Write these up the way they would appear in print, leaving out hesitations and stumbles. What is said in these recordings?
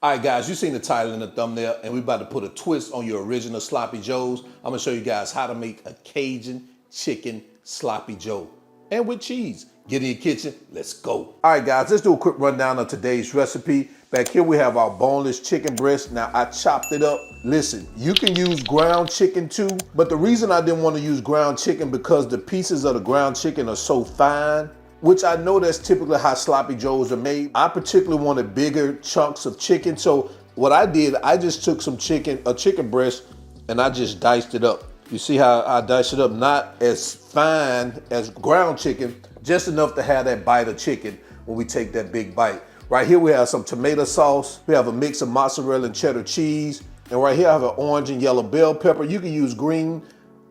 All right, guys, you seen the title in the thumbnail, and we about to put a twist on your original Sloppy Joes. I'm gonna show you guys how to make a Cajun chicken Sloppy Joe, and with cheese. Get in your kitchen, let's go. All right, guys, let's do a quick rundown of today's recipe. Back here we have our boneless chicken breast. Now I chopped it up. Listen, you can use ground chicken too, but the reason I didn't want to use ground chicken because the pieces of the ground chicken are so fine, which I know that's typically how sloppy joes are made. I particularly wanted bigger chunks of chicken, so what I did, I just took some chicken, a chicken breast, and I just diced it up. You see how I diced it up? Not as fine as ground chicken, just enough to have that bite of chicken when we take that big bite. Right here we have some tomato sauce. We have a mix of mozzarella and cheddar cheese. And right here I have an orange and yellow bell pepper. You can use green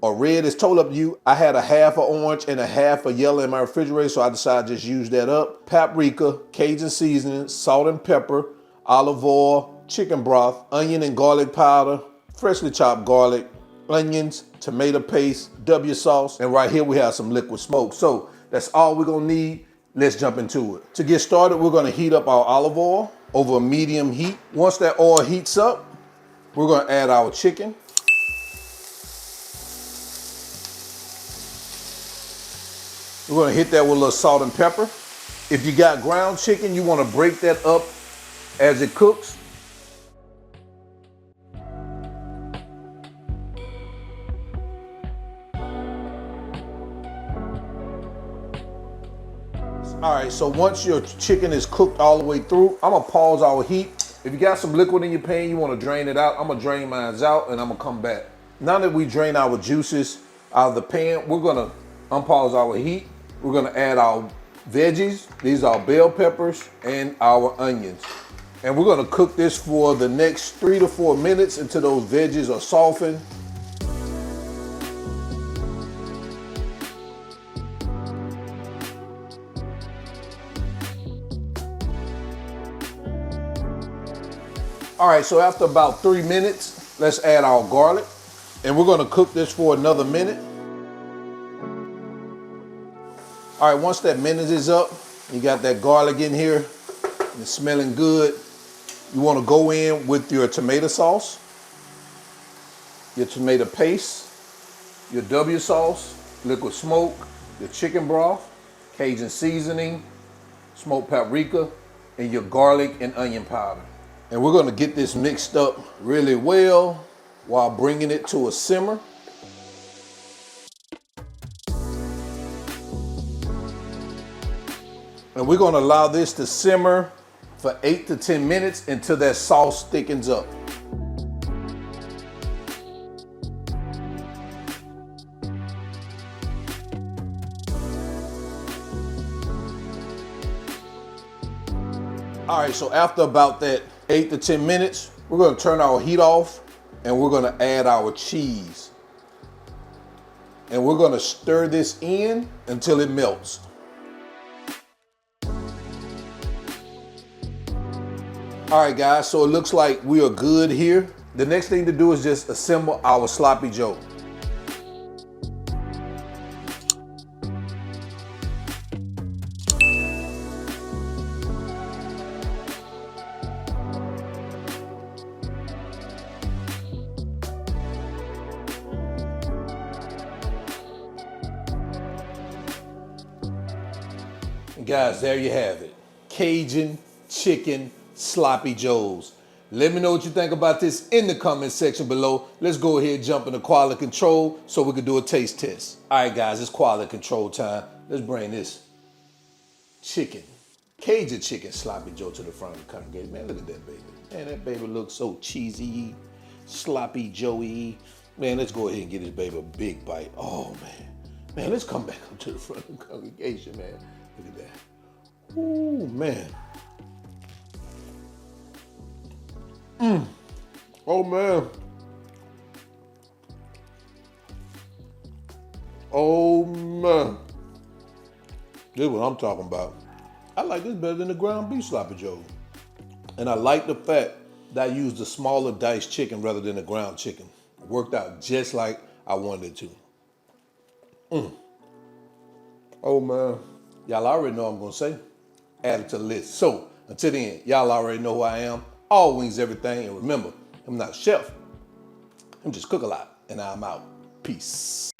or red, it's totally up to you. I had a half of orange and a half of yellow in my refrigerator, so I decided to just use that up. Paprika, Cajun seasoning, salt and pepper, olive oil, chicken broth, onion and garlic powder, freshly chopped garlic, onions, tomato paste, W sauce, and right here we have some liquid smoke. So that's all we're gonna need. Let's jump into it. To get started, we're gonna heat up our olive oil over a medium heat. Once that oil heats up, we're gonna add our chicken. We're gonna hit that with a little salt and pepper. If you got ground chicken, you wanna break that up as it cooks. All right, so once your chicken is cooked all the way through, I'm gonna pause our heat. If you got some liquid in your pan, you wanna drain it out. I'm gonna drain mine out and I'm gonna come back. Now that we drain our juices out of the pan, we're gonna unpause our heat. We're gonna add our veggies. These are bell peppers and our onions. And we're gonna cook this for the next 3 to 4 minutes until those veggies are softened. All right, so after about 3 minutes, let's add our garlic. And we're gonna cook this for another minute. All right, once that minute is up, you got that garlic in here, and it's smelling good. You wanna go in with your tomato sauce, your tomato paste, your W sauce, liquid smoke, your chicken broth, Cajun seasoning, smoked paprika, and your garlic and onion powder. And we're gonna get this mixed up really well while bringing it to a simmer. And we're gonna allow this to simmer for 8 to 10 minutes until that sauce thickens up. All right, so after about that 8 to 10 minutes, we're gonna turn our heat off and we're gonna add our cheese. And we're gonna stir this in until it melts. All right, guys, so it looks like we are good here. The next thing to do is just assemble our sloppy joe. And guys, there you have it. Cajun chicken sloppy joes. Let me know what you think about this in the comment section below. Let's go ahead and jump into quality control so we can do a taste test. All right, guys, it's quality control time. Let's bring this chicken, Cajun chicken sloppy joe to the front of the congregation. Man, look at that baby. Man, that baby looks so cheesy, sloppy joey. Man, let's go ahead and get this baby a big bite. Oh, man. Man, let's come back up to the front of the congregation, man. Look at that. Ooh, man. Oh man. Oh man. This is what I'm talking about. I like this better than the ground beef sloppy joe. And I like the fact that I used the smaller diced chicken rather than the ground chicken. It worked out just like I wanted it to. Oh man. Y'all already know what I'm gonna say. Add it to the list. So until then, y'all already know who I am. all wings, everything. And remember, I'm not a chef. I'm just cook a lot, and I'm out. Peace.